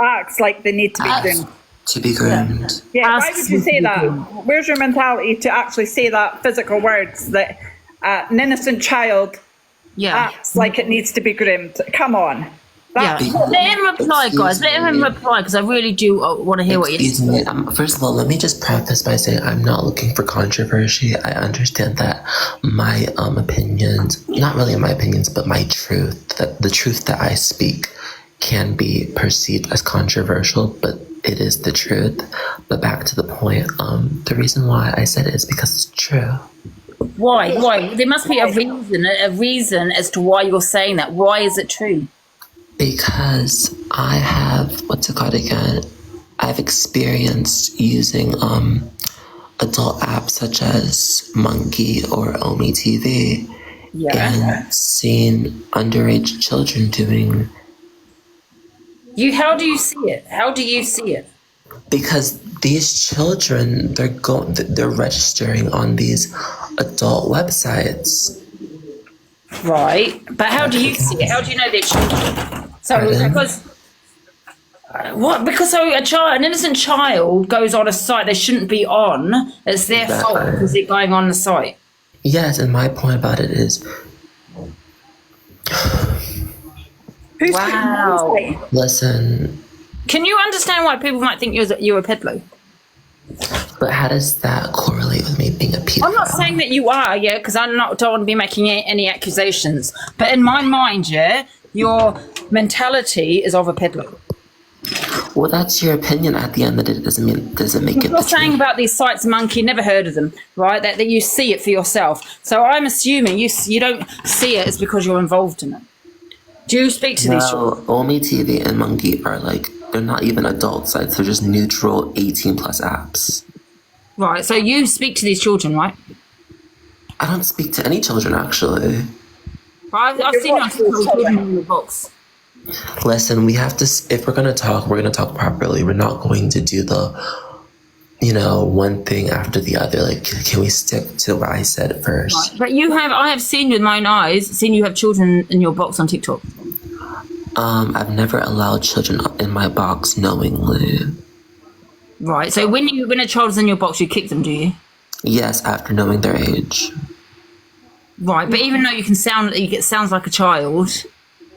acts like they need to be Acts groomed. to be groomed. Yeah, why Acts would you to say be that? groomed. Where's your mentality to actually say that physical words that an innocent child Yeah. acts like it needs to be groomed? Come on. Yeah. Let him reply, guys. Let him me. reply, because I really do want to hear what Excuse you me. First of all, let me just preface by saying I'm not looking for controversy. I understand that my opinions, not really my opinions, but my truth, that the truth that I speak can be perceived as controversial, but it is the truth. But back to the point, the reason why I said it is because it's true. Why? There must be a reason as to why you're saying that. Why is it true? Because I have, what's it called again? I've experienced using adult apps such as Monkey or Omi TV, and seen underage children doing. How do you see it? How do you see it? Because these children, they're registering on these adult websites. Right, but how do you see it? How do you know they're children? So because an innocent child goes on a site they shouldn't be on. It's their fault because they're going on the site. Yes, and my point about it is, wow. Listen. Can you understand why people might think you're a peddler? But how does that correlate with me being a pedophile? I'm not saying that you are, because don't want to be making any accusations. But in my mind, your mentality is of a peddler. Well, that's your opinion. At the end of it, doesn't make it. You're saying about these sites, Monkey, never heard of them, right? That you see it for yourself. So I'm assuming you don't see it as because you're involved in it. Do you speak to these children? Omi TV and Monkey are they're not even adult sites. They're just neutral 18+ apps. Right. So you speak to these children, right? I don't speak to any children, actually. I've seen you on TikTok in your box. Listen, we have to. If we're gonna talk properly. We're not going to do the, one thing after the other. Like, can we stick to what I said first? Right. But I have seen with my own eyes, seen you have children in your box on TikTok. I've never allowed children in my box knowingly. Right. So when a child's in your box, you kick them, do you? Yes, after knowing their age. Right, but even though it sounds like a child.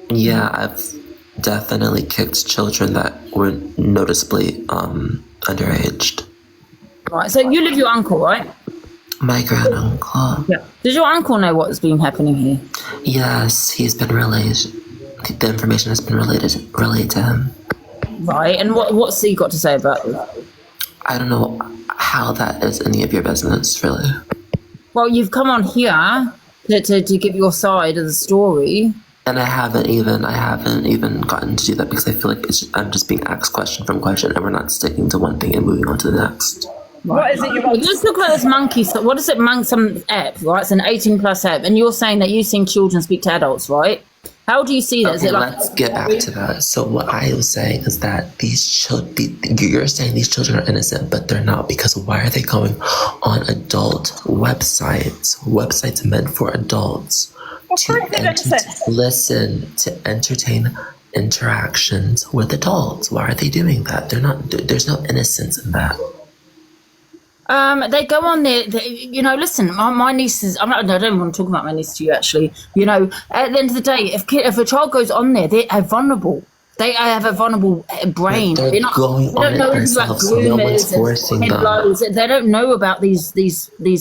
Yeah, I've definitely kicked children that were noticeably underaged. Right, so you live with your uncle, right? My granduncle. Yeah. Does your uncle know what's been happening here? Yes, he's been relayed. The information has been relayed to him. Right, and what's he got to say about it? I don't know how that is any of your business, really. Well, you've come on here to give your side of the story. And I haven't even gotten to do that because I feel like I'm just being asked question from question, and we're not sticking to one thing and moving on to the next. What is it you want? Let's look at this Monkey. What is it? Some app, right? It's an 18+ app, and you're saying that you've seen children speak to adults, right? How do you see that? Okay, let's get back to that. So what I was saying is that you're saying these children are innocent, but they're not, because why are they going on adult websites meant for adults to entertain interactions with adults? Why are they doing that? There's no innocence in that. They go on there. Listen, my nieces. I don't want to talk about my niece to you. Actually, at the end of the day, if a child goes on there, they are vulnerable. They have a vulnerable brain. They're not going on it themselves. No one's forcing them. They don't know about these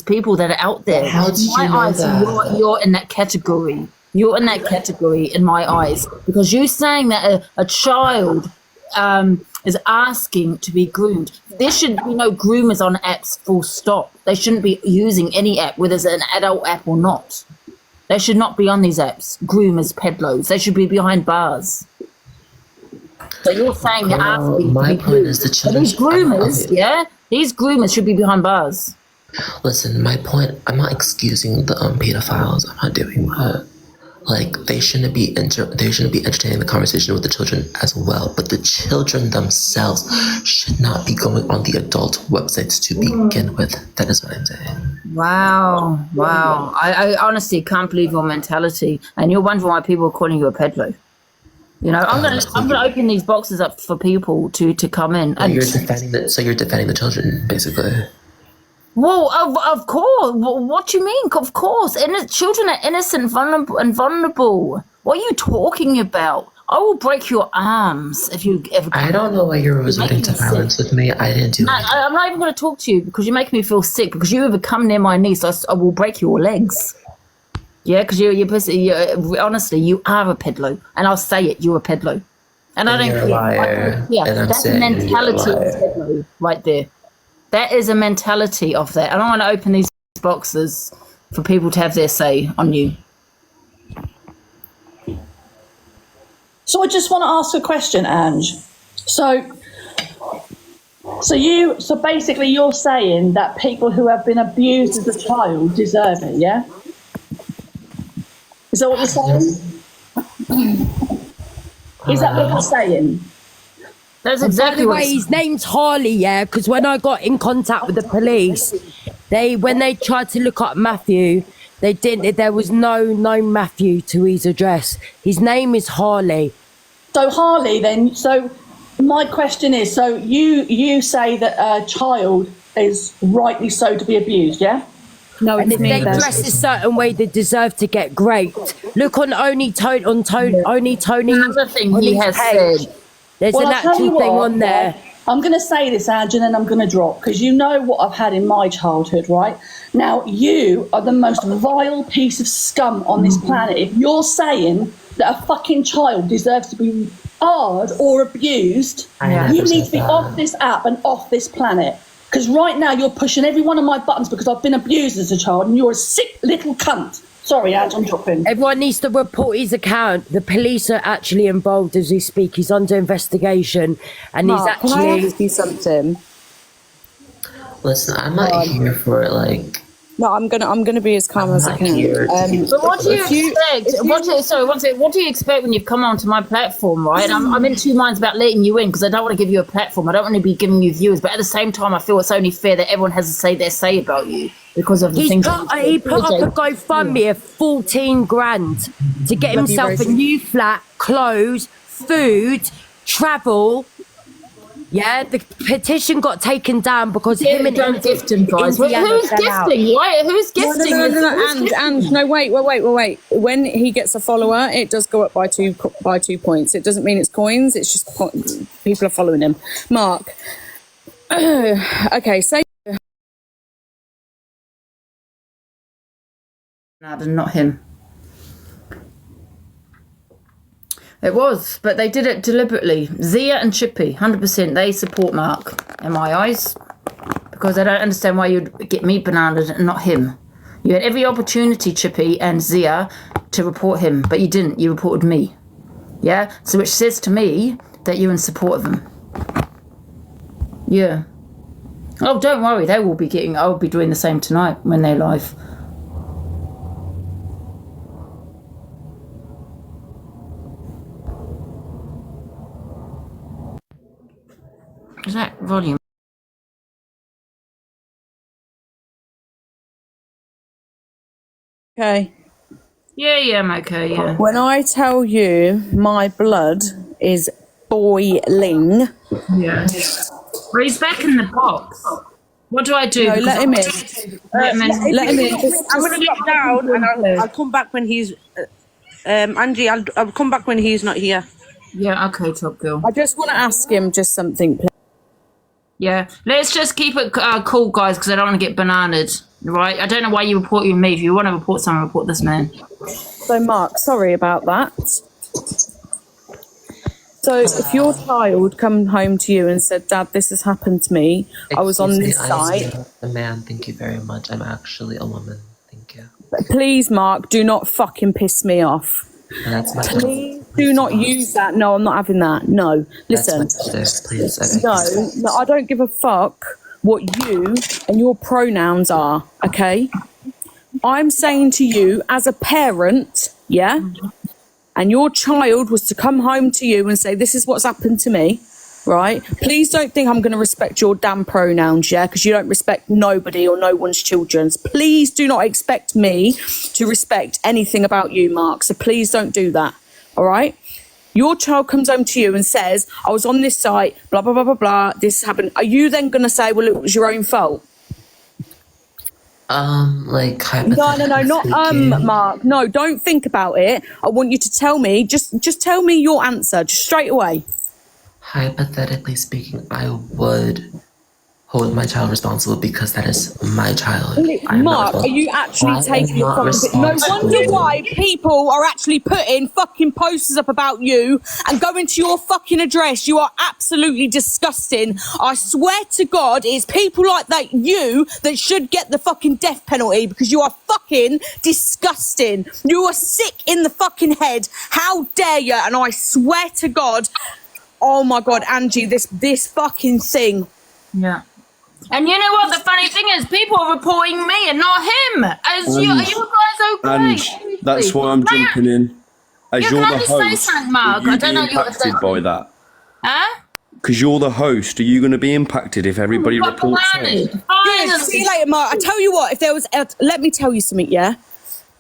people that are out there. How do you know that? You're in that category. You're in that category in my eyes, because you're saying that a child is asking to be groomed. There should be no groomers on apps, full stop. They shouldn't be using any app, whether it's an adult app or not. They should not be on these apps. Groomers, peddlers. They should be behind bars. So you're saying you're asking my to be point groomed. is the children. These groomers, these groomers should be behind bars. Listen, my point. I'm not excusing the pedophiles. I'm not doing that. Like, they shouldn't be entertaining the conversation with the children as well. But the children themselves should not be going on the adult websites to begin with. That is what I'm saying. Wow. I honestly can't believe your mentality. And you're wondering why people are calling you a peddler. You know, I'm gonna open these boxes up for people to come in. And you're defending the children, basically. well, of course. What do you mean? Of course, children are innocent, vulnerable. What are you talking about? I will break your arms if you ever. I don't know why you're resorting to violence with me. I didn't do anything. I'm not even going to talk to you because you make me feel sick. Because you ever come near my knees, I will break your legs. Yeah, because you're honestly, you are a peddler, and I'll say it. You're a peddler, and I don't You're a liar. Yeah, and I'm that's the saying mentality you're a of liar. peddler right there. That is a mentality of that. And I want to open these boxes for people to have their say on you. So I just want to ask a question, Ange. So basically you're saying that people who have been abused as a child deserve it, yeah? Is that what you're saying? Is that what you're saying? That's By exactly the what way, his name's Harley, yeah, because when I got in contact with the police, when they tried to look up Matthew, they didn't. There was no Matthew to his address. His name is Harley. So Harley, then. So my question is: so you say that a child is rightly so to be abused, yeah? No, And it's if they me. Beth. dress a certain way, they deserve to get raped. Look on Only Tony another thing on he his has page. said. There's Well, an I'll tell actual you thing what, on there. yeah, I'm going to say this, Ange, and then I'm going to drop, because you know what I've had in my childhood, right? Now, you are the most vile piece of scum on this planet. If you're saying that a fucking child deserves to be hard or abused, I you never need said to be that. off this app and off this planet. Because right now you're pushing every one of my buttons because I've been abused as a child and you're a sick little cunt. Sorry, Ange, I'm dropping. Everyone needs to report his account. The police are actually involved as we speak. He's under investigation, and Mark, he's can I actually. ask you something? Listen, I'm not here for like. No, I'm gonna be as calm I'm as I not can. here to be But what do you frivolous. expect? What do you expect when you've come onto my platform, right? I'm in two minds about letting you in because I don't want to give you a platform. I don't want to be giving you viewers, but at the same time, I feel it's only fair that everyone has to say their say about you because of the He things. put up a GoFundMe of 14 grand to get Love you, himself a Rosie. new flat, clothes, food, travel. Yeah, the petition got taken down because him and don't gift him, guys. Indiana Who's fell out. gifting? Right? Who's gifting? And no, wait. When he gets a follower, it does go up by two points. It doesn't mean it's coins. It's just people are following him. Mark. Okay, say. Not him. It was, but they did it deliberately. Zia and Chippy, 100%, they support Mark in my eyes because I don't understand why you'd get me bananas and not him. You had every opportunity, Chippy and Zia, to report him, but you didn't. You reported me. Yeah? So which says to me that you're in support of him. Yeah. Oh, don't worry. They will be getting... I'll be doing the same tonight when they're live. Is that volume? Okay. Yeah, I'm okay, yeah. When I tell you my blood is boiling. Yeah. Well, he's back in the box. What do I do? No, let him in. Let him in. Let him in. I'm going to drop down and I'll come back when he's. Angie, I'll come back when he's not here. Yeah, okay, Top Girl. I just want to ask him just something, please. Yeah, let's just keep it cool, guys, because I don't want to get bananaed, right? I don't know why you report you and me. If you want to report someone, report this man. So, Mark, sorry about that. So, if your child come home to you and said, "Dad, this has happened to me. I was on this site." A man, thank you very much. I'm actually a woman. Thank you. Please, Mark, do not fucking piss me off. And that's my Please do not use that. No, I'm not having that. No, listen. That's my sister, please. Okay. No, I don't give a fuck what you and your pronouns are, okay? I'm saying to you as a parent, yeah, and your child was to come home to you and say, this is what's happened to me, right? Please don't think I'm going to respect your damn pronouns, yeah, because you don't respect nobody or no one's children's. Please do not expect me to respect anything about you, Mark, so please don't do that, all right? Your child comes home to you and says, I was on this site, blah, blah, blah, blah, blah, this happened. Are you then going to say, well, it was your own fault? Like No, hypothetically not speaking, Mark. No, don't think about it. I want you to tell me, just tell me your answer, just straight away. hypothetically speaking, I would hold my child responsible because that is my child. I am not Mark, are you actually I am taking not responsibility? No responsible. wonder why people are actually putting fucking posters up about you and going to your fucking address. You are absolutely disgusting. I swear to God, it's people like that that should get the fucking death penalty because you are fucking disgusting. You are sick in the fucking head. How dare you? And I swear to God, oh my God, Angie, this fucking thing. Yeah. And you know what? The funny thing is, people are reporting me and not him. Are you guys okay? And that's why I'm jumping in. As Yeah, you're can I the just say host, something, Mark? will I you don't be know you impacted by that? Huh? Because you're the host, are you going to be impacted if everybody Got reports banana. it? Yeah, see you later, Mark. I tell you what, if there was, let me tell you something, yeah?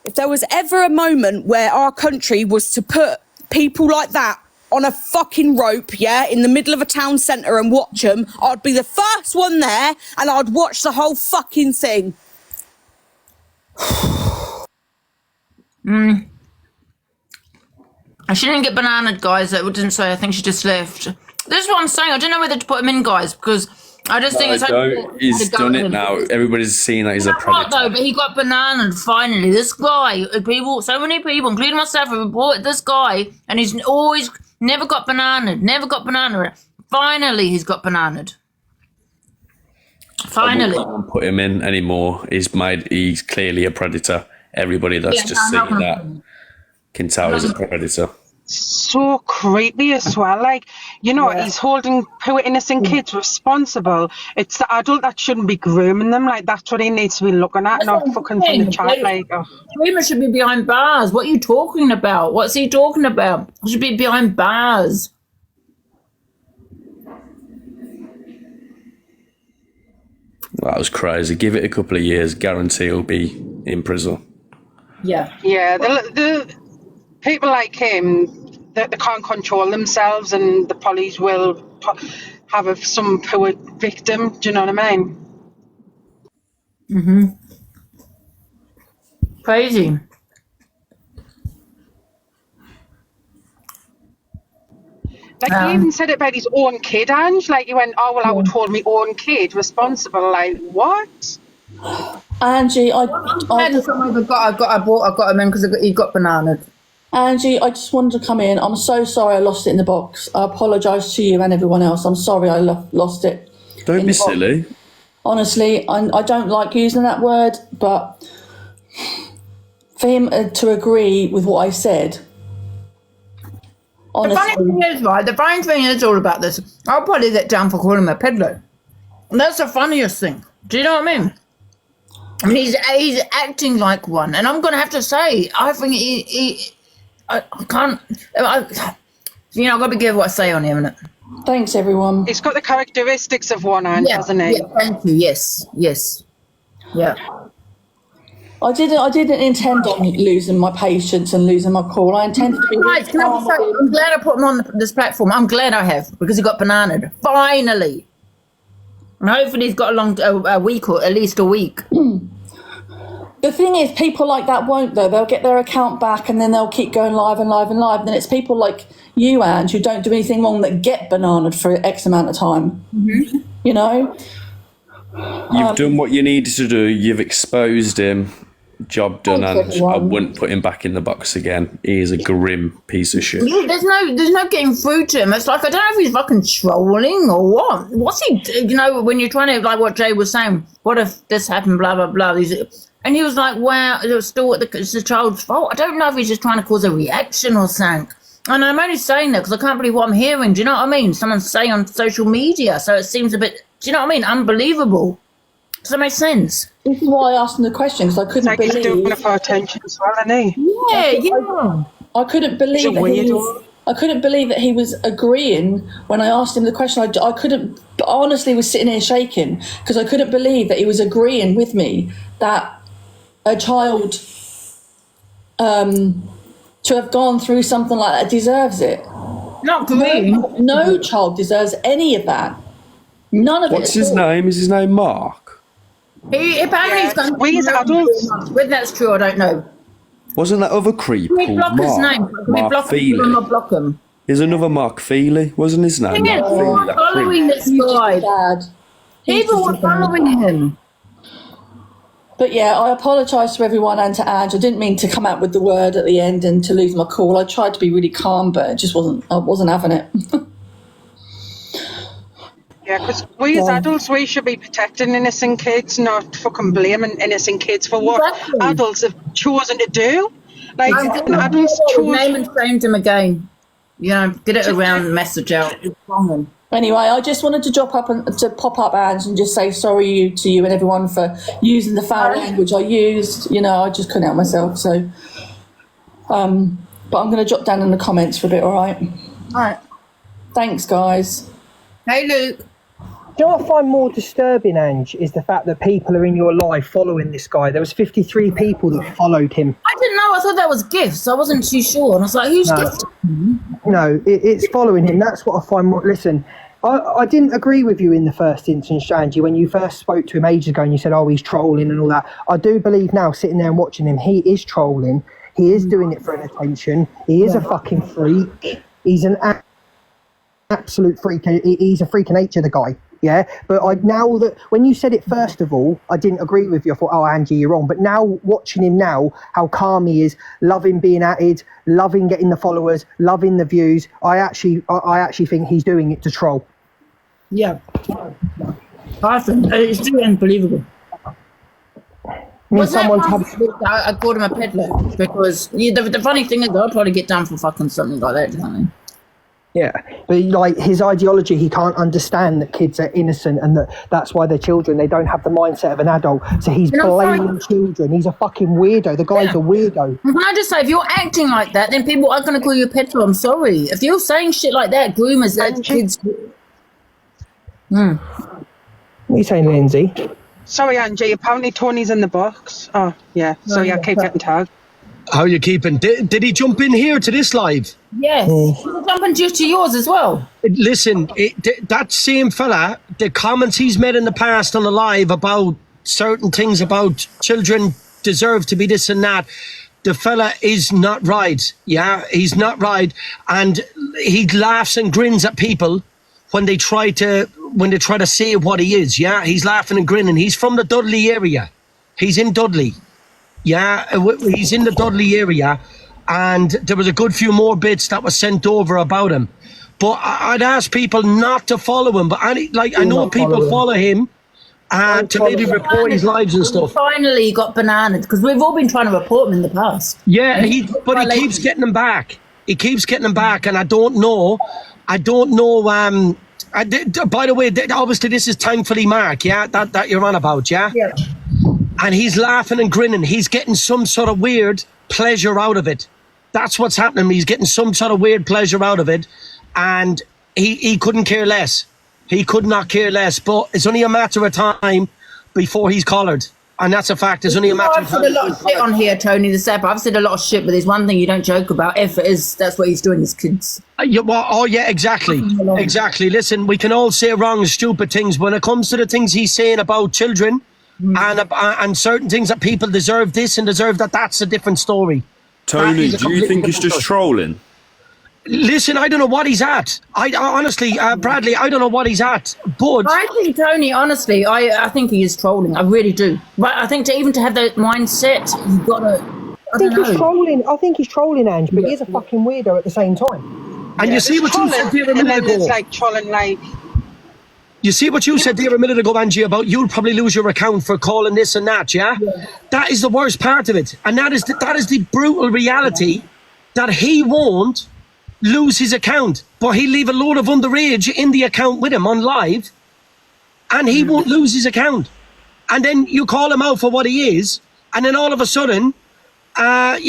If there was ever a moment where our country was to put people like that on a fucking rope, yeah, in the middle of a town centre and watch them, I'd be the first one there and I'd watch the whole fucking thing. She didn't get bananaed, guys. That didn't say. I think she just left. This is what I'm saying. I don't know whether to put him in, guys, because I just think it's Don't. He's done it now. Everybody's seen that he's a Not predator. though, but he got bananaed finally. This guy, so many people, including myself, have reported this guy, and he's always never got bananaed. Never got bananaed. Finally, he's got bananaed. Finally. I wouldn't put him in anymore. He's clearly a predator. Everybody that's just I'm seen not that can tell he's a predator. So creepy as well. Like, you know, he's holding poor innocent kids responsible. It's the adult that shouldn't be grooming them. Like, that's what he needs to be looking at, not fucking from the child. Like, Dreamer should be behind bars. What are you talking about? What's he talking about? He should be behind bars. That was crazy. Give it a couple of years, guarantee he'll be in prison. Yeah. yeah, the people like him, they can't control themselves, and the police will have some poor victim. Do you know what I mean? Crazy. Like, he even said it about his own kid, Ange. Like, he went, oh, well, I would hold my own kid responsible. Like, what? Angie, I I got him in because he got bananaed. Angie, I just wanted to come in. I'm so sorry I lost it in the box. I apologise to you and everyone else. I'm sorry I lost it. Don't in be the box. silly. Honestly, I don't like using that word, but for him to agree with what I said, The funny thing is, right, the funny thing is all about this. I'll probably get down for calling him a peddler. That's the funniest thing. Do you know what I mean? I mean, he's acting like one. And I'm going to have to say, I think I can't, you know, I've got to be careful what I say on him, innit? thanks everyone. He's got the characteristics of one, Ange, hasn't he? Yeah, thank you. Yes. Yeah. I didn't intend on losing my patience and losing my cool. I intended to be Right, can I just say, I'm glad I put him on this platform. I'm glad I have, because he got bananaed. Finally. And hopefully he's got a week, or at least a week. The thing is, people like that won't, though. They'll get their account back and then they'll keep going live and live and live. And then it's people like you, Ange, who don't do anything wrong that get bananaed for X amount of time. Mm-hmm. You know? You've done what you needed to do. You've exposed him. Job done, Thanks, and I everyone. wouldn't put him back in the box again. He is a grim piece of shit. Yeah, there's no getting through to him. It's like, I don't know if he's fucking trolling or what. What's he, you know, when you're trying to, like what Jay was saying, what if this happened, blah, blah, blah. And he was like, wow, it was still it's the child's fault. I don't know if he's just trying to cause a reaction or something. And I'm only saying that because I can't believe what I'm hearing. Do you know what I mean? Someone's saying on social media. So it seems a bit, do you know what I mean? Unbelievable. Does that make sense? This is why I asked him the question, because I couldn't Like, he's doing believe. it for attention as well, isn't he? Yeah. I couldn't believe He's a weirdo. I couldn't believe that he was agreeing when I asked him the question. I couldn't, honestly, was sitting here shaking because I couldn't believe that he was agreeing with me that a child to have gone through something like that deserves it. Not green. No child deserves any of that. None of What's it. his name? Is his name Mark? He apparently he's going to we as adults. whether that's true, I don't know. Wasn't that other creep Can we called block his Mark? name? Can we Mark block him or Feely. not block him? There's another Mark Feely, wasn't his name? Yeah, Mark people Feely, were that following creep. this guy. Bad. People were following him. But yeah, I apologise to everyone and to Ange. I didn't mean to come out with the word at the end and to lose my cool. I tried to be really calm, but it just wasn't. I wasn't having it. Yeah, because we as adults, we should be protecting innocent kids, not fucking blaming innocent kids for what Exactly. adults have chosen to do. Like, Like, adults name chose. and framed him again. You know, get it around, message out. It's wrong. Anyway, I just wanted to to pop up, Ange, and just say sorry to you and everyone for using the foul language I used. You know, I just couldn't help myself. So, but I'm going to drop down in the comments for a bit. All right. All right. Thanks, guys. Hey, Luke. Do you know what I find more disturbing, Ange, is the fact that people are in your life following this guy. There was 53 people that followed him. I didn't know. I thought that was gifts. I wasn't too sure. And I was like, who's gift? No, it's following him. That's what I find more... Listen, I didn't agree with you in the first instance, Angie, when you first spoke to him ages ago and you said, oh, he's trolling and all that. I do believe now, sitting there and watching him, he is trolling. He is doing it for an attention. He is a fucking freak. He's an absolute freak. He's a freak of nature, the guy. Yeah, but now that when you said it first of all, I didn't agree with you. I thought, oh, Angie, you're wrong. But now watching him now, how calm he is, loving being added, loving getting the followers, loving the views. I actually think he's doing it to troll. Yeah. Awesome. It's really unbelievable. Was someone's I called him a peddler because the funny thing is, I'll probably get down for fucking something like that, don't I? Yeah, but like his ideology, he can't understand that kids are innocent and that's why they're children. They don't have the mindset of an adult. So he's blaming children. He's a fucking weirdo. The guy's a weirdo. Can I just say, if you're acting like that, then people are going to call you a peddler. I'm sorry. If you're saying shit like that, groomers, that kids. What are you saying, Lindsay? Sorry, Angie. Apparently, Tony's in the box. Oh, yeah. So yeah, keep getting tagged. How are you keeping? Did he jump in here to this live? Yes. Jumping to yours as well. Listen, that same fella, the comments he's made in the past on the live about certain things about children deserve to be this and that, the fella is not right. Yeah, he's not right. And he laughs and grins at people when they try to say what he is. Yeah, he's laughing and grinning. He's from the Dudley area. He's in Dudley. Yeah, he's in the Dudley area, and there was a good few more bits that were sent over about him. But I'd ask people not to follow him. But I know people follow him to maybe report his lives and stuff. Finally, he got bananas because we've all been trying to report him in the past. Yeah, but he keeps getting them back. He keeps getting them back, and I don't know. By the way, obviously this is thankfully Mark. Yeah, that you're on about. Yeah. Yeah. And he's laughing and grinning. He's getting some sort of weird pleasure out of it. That's what's happening. He's getting some sort of weird pleasure out of it. And he couldn't care less. He could not care less. But it's only a matter of time before he's collared. And that's a fact. It's only a matter of time. I've said a lot of shit on here, Tony, this app. I've said a lot of shit, but there's one thing you don't joke about. If it is, that's what he's doing, his kids. Yeah, exactly. Exactly. Listen, we can all say wrong and stupid things. When it comes to the things he's saying about children, and certain things that people deserve this and deserve that, that's a different story. Tony, do you think he's just trolling? Listen, I don't know what he's at. I honestly, Bradley, I don't know what he's at. But I think Tony, honestly, I think he is trolling. I really do. But I think to have that mindset, you've got to. I think he's trolling. I think he's trolling, Ange, but he's a fucking weirdo at the same time. And you see what you said there a minute ago. It's like trolling, like. You see what you said there a minute ago, Angie, about you'll probably lose your account for calling this and that, yeah? That is the worst part of it. And that is the brutal reality that he won't lose his account, but he'll leave a load of underage in the account with him on live, and he won't lose his account. And then you call him out for what he is, and then all of a sudden, other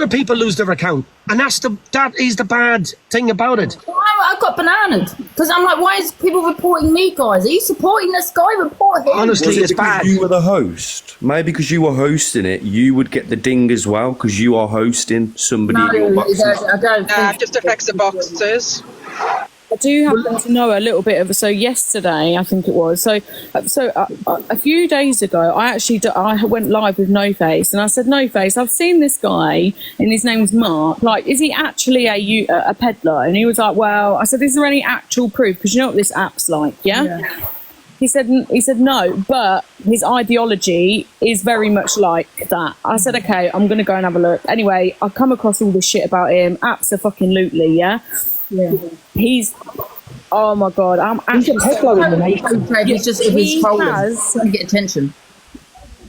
people lose their account. And that is the bad thing about it. I got bananaed because I'm like, why is people reporting me, guys? Are you supporting this guy? Report him. Honestly, Was it it's because bad. you were the host? Maybe because you were hosting it, you would get the ding as well because you are hosting somebody in your boxes. I don't think Just affects the boxes. I do happen to know a little bit of. So yesterday, I think it was. So a few days ago, I went live with No Face, and I said, No Face, I've seen this guy, and his name's Mark. Like, is he actually a peddler? And he was like, well, I said, is there any actual proof? Because you know what this app's like, yeah? He said no, but his ideology is very much like that. I said, okay, I'm going to go and have a look. Anyway, I come across all this shit about him, absolutely, yeah? Yeah. He's, oh my God, I'm actually... He's just if he's trolling, trying to get attention.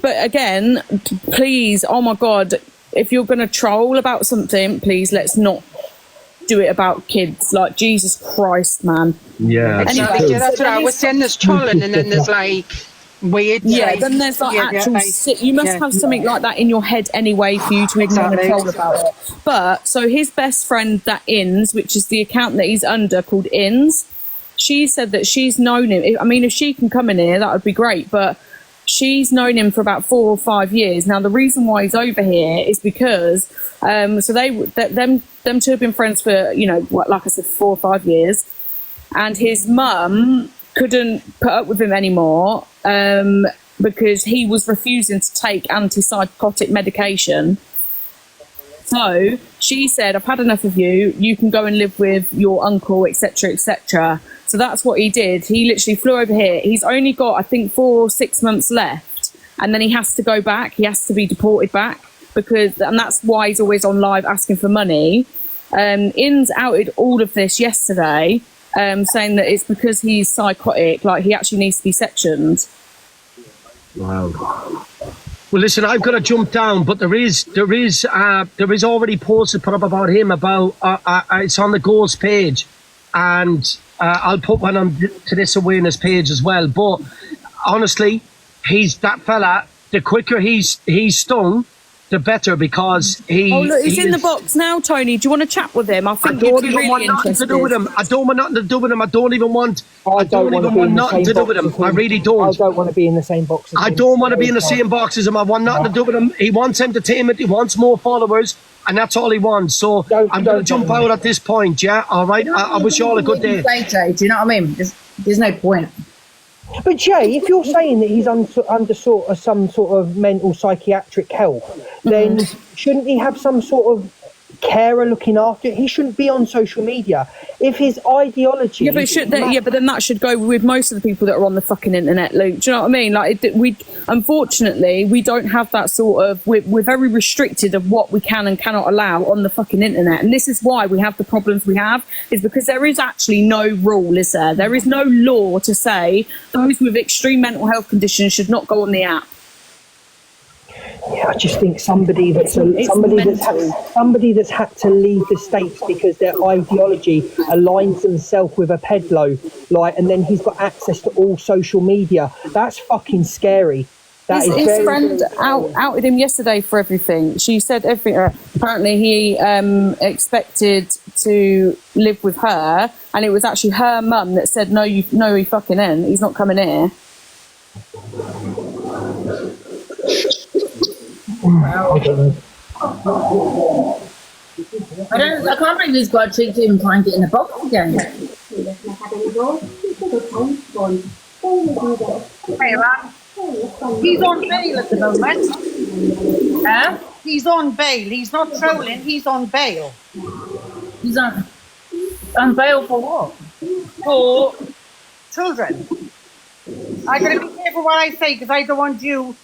But again, please, oh my God, if you're going to troll about something, please let's not do it about kids. Like, Jesus Christ, man. Yeah. Exactly. Yeah, that's what I was saying. There's trolling and then there's like weird. Yeah, then there's like actual you must have something like that in your head anyway for you to ignore and troll about it. But so his best friend, that Ins, which is the account that he's under called Ins, she said that she's known him. I mean, if she can come in here, that would be great. But she's known him for about 4 or 5 years. Now, the reason why he's over here is because so them two have been friends for, you know, like I said, 4 or 5 years. And his mum couldn't put up with him anymore because he was refusing to take antipsychotic medication. So she said, I've had enough of you. You can go and live with your uncle, etc., etc. So that's what he did. He literally flew over here. He's only got, I think, 4 or 6 months left. And then he has to go back. He has to be deported back and that's why he's always on live asking for money. Ins outed all of this yesterday, saying that it's because he's psychotic, like he actually needs to be sectioned. Wow. Well, listen, I've got to jump down, but there is already posts put up about him. It's on the goals page, and I'll put one on to this awareness page as well. But honestly, he's that fella. The quicker he's stung, the better, because he. Oh look, he's in the box now, Tony. Do you want to chat with him? I think you'd be really interested. I don't want nothing to do with him. I don't even want nothing to do with him. I really don't. I don't want to be in the same box as him. I don't want to be in the same box as him. I want nothing to do with him. He wants entertainment. He wants more followers, and that's all he wants. So I'm going to jump out at this point. Yeah, all right. I wish you all a good day. Jay, do you know what I mean? There's no point. But Jay, if you're saying that he's under some sort of mental psychiatric help, then shouldn't he have some sort of carer looking after it? He shouldn't be on social media. If his ideology... Yeah, but then that should go with most of the people that are on the fucking internet, Luke. Do you know what I mean? Like, unfortunately, we don't have that sort of... We're very restricted of what we can and cannot allow on the fucking internet. And this is why we have the problems we have, is because there is actually no rule, is there? There is no law to say those with extreme mental health conditions should not go on the app. Yeah, I just think somebody that's had to leave the States because their ideology aligns themselves with a pedlo, like, and then he's got access to all social media. That's fucking scary. His friend outed him yesterday for everything. She said everything. Apparently, he expected to live with her, and it was actually her mum that said, "No, he fucking ain't. He's not coming here." I can't believe he's got a treat to him trying to get in the box again. Hey, man. He's on bail at the moment. Huh? He's on bail. He's not trolling. He's on bail. He's on bail for what? For children. I gotta be careful what I say because I don't want you.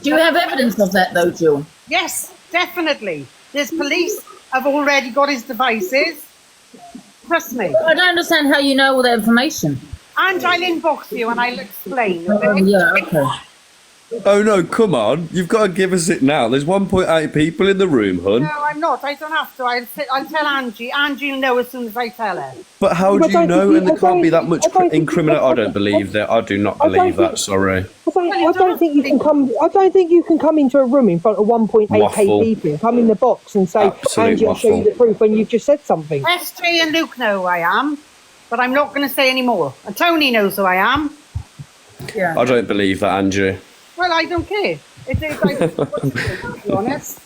Do you have evidence of that, though, Jill? Yes, definitely. There's police have already got his devices. Trust me. I don't understand how you know all the information. And I'll inbox you and I'll explain. Okay? Oh, yeah, okay. Oh no, come on. You've got to give us it now. There's 1.8 people in the room, hun. No, I'm not. I don't have to. I'll tell Angie. Angie will know as soon as I tell her. But how do you know? And there can't be that much incriminate. I don't believe that. I do not believe that. Sorry. I don't think you can come. I don't think you can come into a room in front of 1.8k Waffle. people, come in the box and say, Absolute "Angie, I'll show you waffle. the proof," when you've just said something. SJ and Luke know who I am, but I'm not going to say any more. And Tony knows who I am. I don't believe that, Andrew. Well, I don't care. To be honest.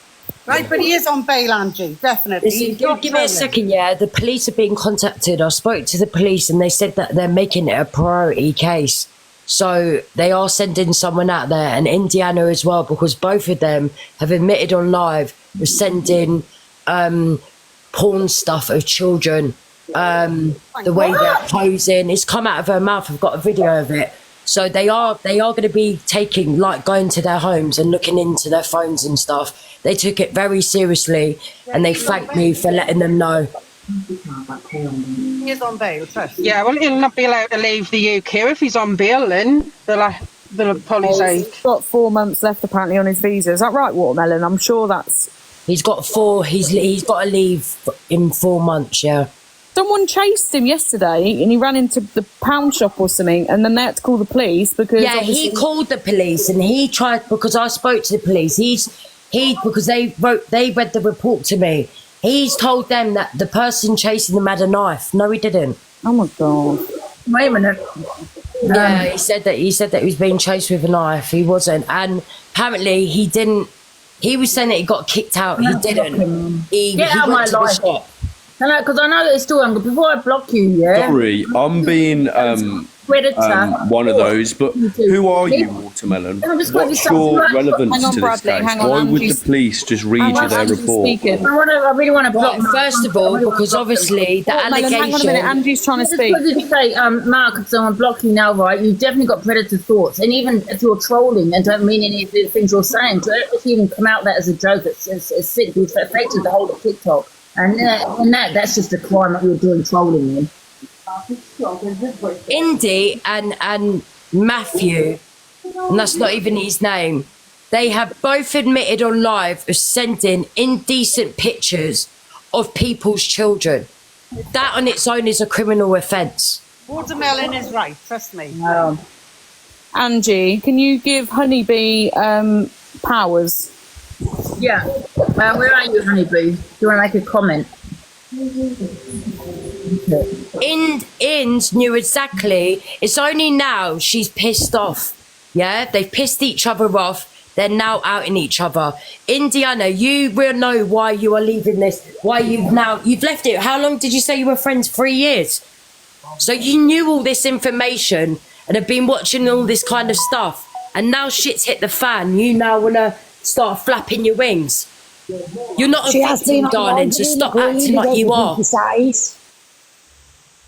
Right, but he is on bail, Angie, definitely. Listen, He's not give me a trolling. second, yeah. The police are being contacted. I spoke to the police and they said that they're making it a priority case. So they are sending someone out there, and Indiana as well, because both of them have admitted on live of sending porn stuff of children. The way they're posing, it's come out of her mouth. I've got a video of it. So they are going to be going to their homes and looking into their phones and stuff. They took it very seriously, and they thanked me for letting them know. He is on bail, trust. Yeah, well, he'll not be allowed to leave the UK if he's on bail. Then they'll probably say He's got 4 months left apparently on his visa. Is that right, Watermelon? I'm sure that's. He's got 4. He's got to leave in 4 months. Yeah. Someone chased him yesterday, and he ran into the pound shop or something, and then they had to call the police because Yeah, he called the police, and he tried, because I spoke to the police. Because they read the report to me. He's told them that the person chasing them had a knife. No, he didn't. Oh my god! Wait a minute. Yeah, he said that he was being chased with a knife. He wasn't, and apparently he didn't. He was saying that he got kicked out. He didn't. He Get out of my went to the life. shop. Because I know it's still on. Before I block you, yeah. Sorry, I'm being Predator. one of those, but who are you, Watermelon? I'm just going to What's say your something. relevance Hang on, to this Bradley, case? hang on, Why would Andrew's- the police just read you their Andrew's report? speaking. I really want to block. Right, first of all, because obviously the Watermelon, allegation. hang on a minute. Andrew's trying to Just speak. because you say, Mark, if someone block you now, right? You've definitely got predator thoughts, and even if you're trolling and don't mean any of the things you're saying, to even come out that as a joke, it's sick. You've affected the whole of TikTok, and that's just a crime that you're doing trolling in. Indy and Matthew, and that's not even his name, they have both admitted on live of sending indecent pictures of people's children. That on its own is a criminal offence. Watermelon is right, trust me. Angie, can you give Honeybee powers? Yeah. Where are you, Honeybee? Do you want to make a comment? Ind knew exactly. It's only now she's pissed off. Yeah, they've pissed each other off. They're now outing each other. Indiana, you will know why you are leaving this. Why you've left it. How long did you say you were friends? 3 years. So you knew all this information and have been watching all this kind of stuff. And now shit's hit the fan. You now want to start flapping your wings. You're not a victim, darling, so stop acting like you are.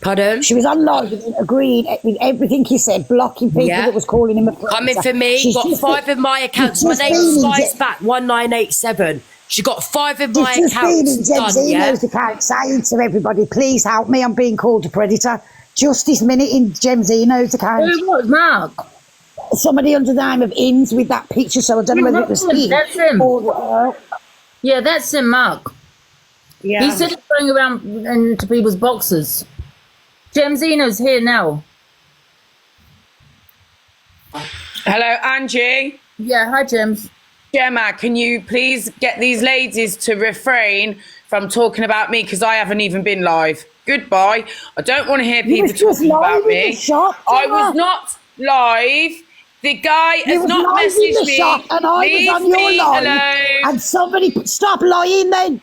Pardon? She was online and agreed with everything he said, blocking people that was calling him a predator. Coming for me, She's got just 5 of my accounts. My name's SpiceBack1987. She got 5 of my She's just been in accounts done, Gemzino's account saying to everybody, please help me, I'm being called a predator. Just this minute in Gemzino's account. Who was Mark? Somebody under the name of Inns with that picture, so I don't know whether it was him. That's him. Or, Yeah, that's him, Mark. Yeah. He said he's going around into people's boxes. Gemzino's here now. Hello, Angie. Yeah, hi, Gems. Gemma, can you please get these ladies to refrain from talking about me because I haven't even been live. Goodbye. I don't want to hear people talking about me. I was not live. The guy has not messaged me. And I was on your line. And somebody stop lying then.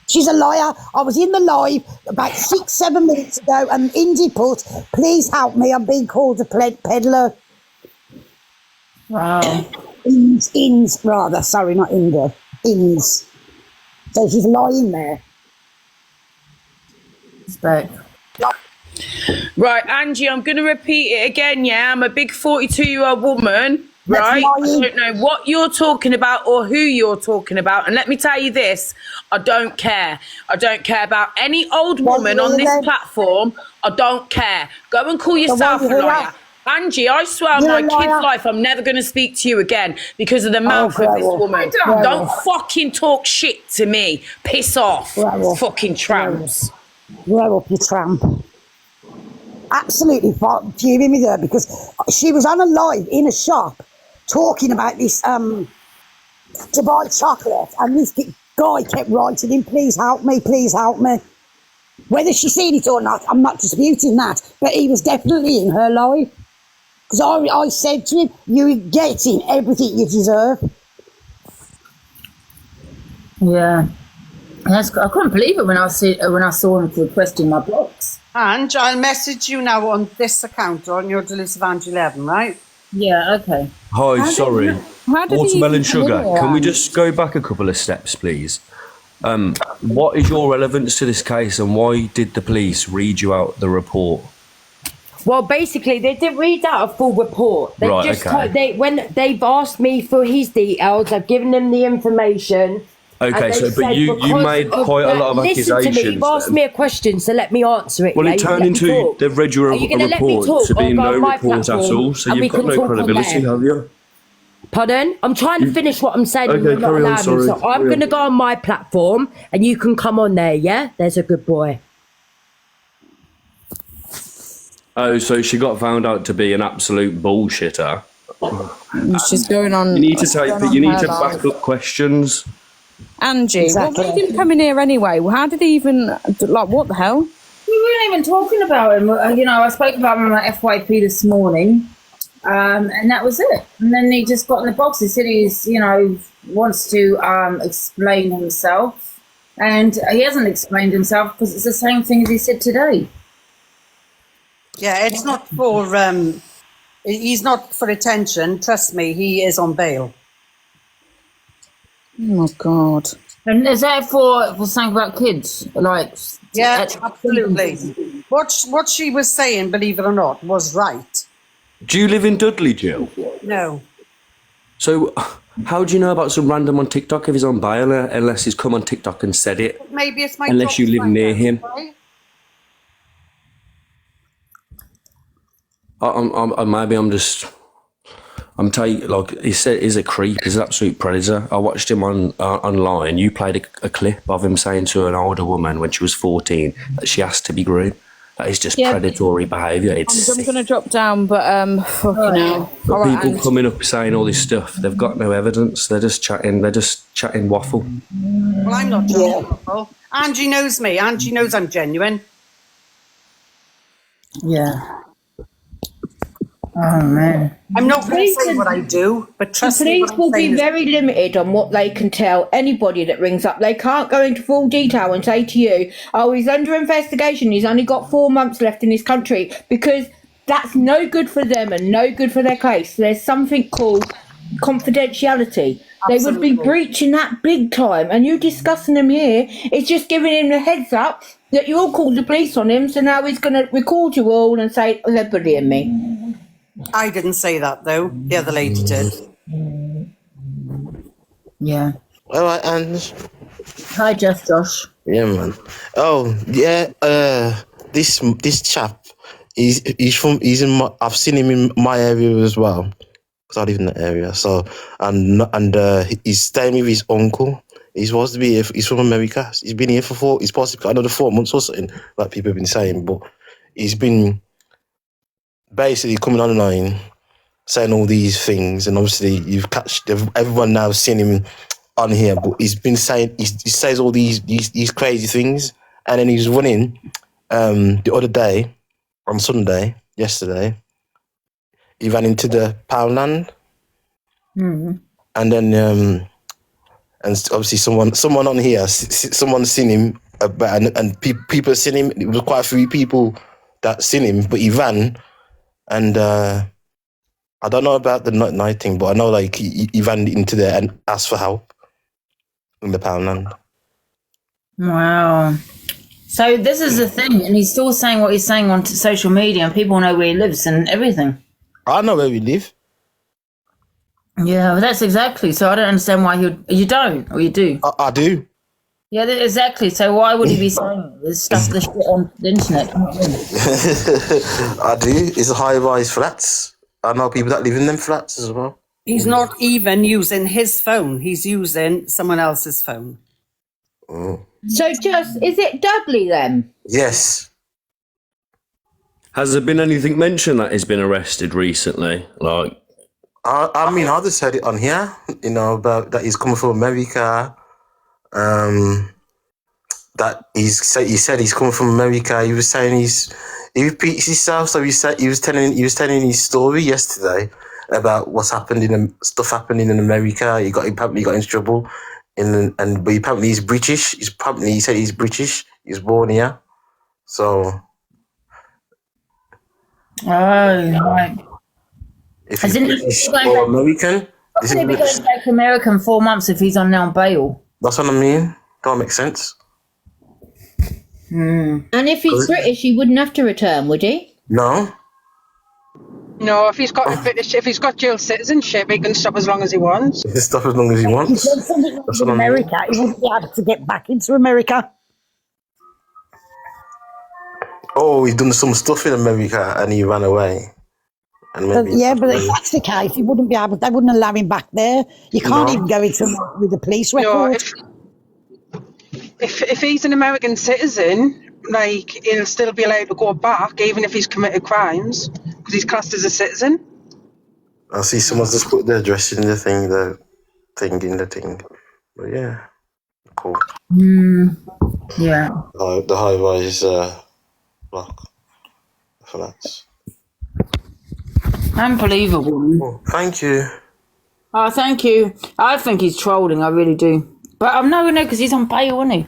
She's a liar. I was in the live about 6-7 minutes ago, and Indy put, please help me, I'm being called a peddler. Wow. Inns, rather. Sorry, not Indy. Inns. So she's lying there. Respect. Right, Angie, I'm going to repeat it again, yeah? I'm a big 42-year-old woman, right? I don't know what you're talking about or who you're talking about. And let me tell you this, I don't care. I don't care about any old woman on this platform. I don't care. Go and call yourself a liar. Angie, I swear on my kid's life, I'm never going to speak to you again because of the mouth of this woman. Don't fucking talk shit to me. Piss off, fucking tramps. Grow up, you tramp. absolutely fuming with her because she was on a live in a shop talking about this to buy chocolate, and this guy kept writing in, please help me, please help me. Whether she's seen it or not, I'm not disputing that, but he was definitely in her life. Because I said to him, you're getting everything you deserve. Yeah. I couldn't believe it when I saw him requesting my blocks. And I'll message you now on this account on your Delicious Evangel 11, right? Yeah, okay. Hi, sorry. How did he Watermelon even come in sugar. here, Can we Ange? just go back a couple of steps, please? What is your relevance to this case, and why did the police read you out the report? Well, basically, they didn't read out a full report. They Right, just okay. when they've asked me for his details, I've given them the information. Okay, and so they but said you because made quite a lot of listen accusations. to me. You've asked then. me a question, so let me answer it. Well, yeah? it You turned let me into talk. they've read your Are you gonna let me report talk to or being go no on my report at platform all. So and we you've got can no talk on credibility, there? have you? Pardon? I'm trying to finish what I'm saying and Okay, you're not carry on, allowing me. sorry. So I'm Carry going to on. go on my platform and you can come on there, yeah? There's a good boy. Oh, so she got found out to be an absolute bullshitter. She's going on. You need to take, going on you need her to life. back up questions. Angie, Exactly. what made him come in here anyway? Well, how did he even, like, what the hell? We weren't even talking about him. You know, I spoke about him on my FYP this morning, and that was it. And then he just got in the box. He said he's, you know, wants to explain himself, and he hasn't explained himself because it's the same thing as he said today. Yeah, it's not for, he's not for attention. Trust me, he is on bail. Oh my God. And is that for something about kids? Like, Yeah, absolutely. What she was saying, believe it or not, was right. Do you live in Dudley, Jill? No. So how do you know about some random on TikTok if he's on bail unless he's come on TikTok and said it? Maybe it's my Unless you job to live find near out, him. right? Maybe I'm telling you, like, he said he's a creep, he's an absolute predator. I watched him online. You played a clip of him saying to an older woman when she was 14 that she has to be groomed. That is just predatory behaviour. It's I'm going to drop down, but fucking hell. but All right, people Ange. coming up saying all this stuff, they've got no evidence. They're just chatting waffle. Well, I'm not judging. Angie knows me. Angie knows I'm genuine. yeah. Oh man. I'm not going to say what I do, but trust The me. police will be very limited on what they can tell anybody that rings up. They can't go into full detail and say to you, oh, he's under investigation, he's only got 4 months left in this country, because that's no good for them and no good for their case. There's something called confidentiality. They would be breaching that big time, and you discussing them here is just giving him the heads up that you all called the police on him, so now he's going to record you all and say, oh, they're bullying me. I didn't say that, though. The other lady did. Yeah. All right, Ange. Hi, Josh. Yeah, man. Oh, yeah. This chap, he's in my. I've seen him in my area as well, because I live in the area. So and he's staying with his uncle. He's supposed to be here. He's from America. He's been here for he's possibly another 4 months or something, like people have been saying. But he's been basically coming online saying all these things, and obviously everyone now seen him on here, but he's been saying he says all these crazy things, and then he's running the other day on yesterday he ran into the Poundland, and then and obviously someone on here, someone's seen him, and people have seen him. It was quite a few people that seen him, but he ran. And I don't know about the night thing, but I know like he ran into there and asked for help in the Poundland. Wow. So this is the thing, and he's still saying what he's saying on social media, and people know where he lives and everything. I know where we live. Yeah, well, that's exactly. So I don't understand why you don't, or you do. I do. Yeah, exactly. So why would he be saying this stuff, this shit on the internet? You know what I mean? I do. It's high-rise flats. I know people that live in them flats as well. He's not even using his phone. He's using someone else's phone. Oh. So is it Dudley then? Yes. Has there been anything mentioned that he's been arrested recently? Like, I mean, I just heard it on here, you know, about that he's coming from America. That he said he's coming from America. He was saying he repeats himself. So he was telling his story yesterday about what's happened stuff happening in America. He apparently got into trouble, but apparently he's British. He said he's British. He's born here, so. Oh, right. If he's British or American, Why would he be going back to America in 4 months if he's on now bail? That's what I mean. Don't make sense. And if he's British, he wouldn't have to return, would he? No. No, if he's got dual citizenship, he can stop as long as he wants. He can stop as long as he wants. He said something wrong in America. He wouldn't be able to get back into America. Oh, he's done some stuff in America and he ran away. And But if that's the case, he wouldn't be able. They wouldn't allow him back there. You can't even go into America with a police record. No, if he's an American citizen, like, he'll still be allowed to go back, even if he's committed crimes, because he's classed as a citizen. I see someone's just put the address in the thing, But yeah, cool. Yeah. The high-rise block flats. Unbelievable. Oh, thank you. Oh, thank you. I think he's trolling, I really do. But I'm not because he's on bail, isn't he?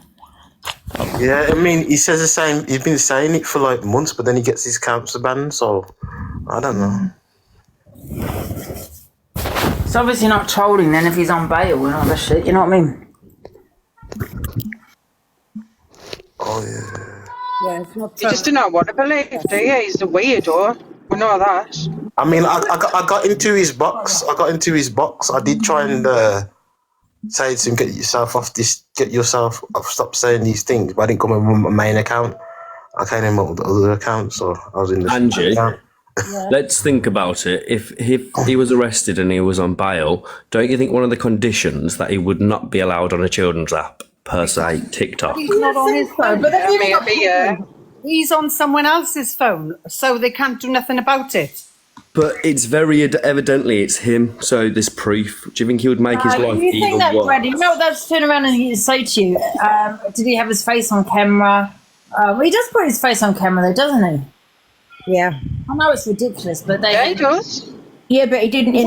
Yeah, I mean, he says the same. He's been saying it for like months, but then he gets his camps banned. So I don't know. It's obviously not trolling then if he's on bail and all that shit. You know what I mean? Oh yeah. Yeah, it's not. You just do not want to believe, do you? He's a weirdo. We know that. I mean, I got into his box. I did try and say to him, get yourself off. Stop saying these things. But I didn't come in with my main account. I came in with the other account, so I was in the Angie, account. let's think about it. If he was arrested and he was on bail, don't you think one of the conditions that he would not be allowed on a children's app, per se, TikTok? He's not on his phone. But he's on someone else's phone, so they can't do nothing about it. But it's very evidently it's him, so there's proof. Do you think he would make his life You think even that, worse? Brady? You know what that's turn around and he'd say to you? Did he have his face on camera? Well, he does put his face on camera, though, doesn't he? Yeah. I know it's ridiculous, but he does. Yeah, but he didn't. He's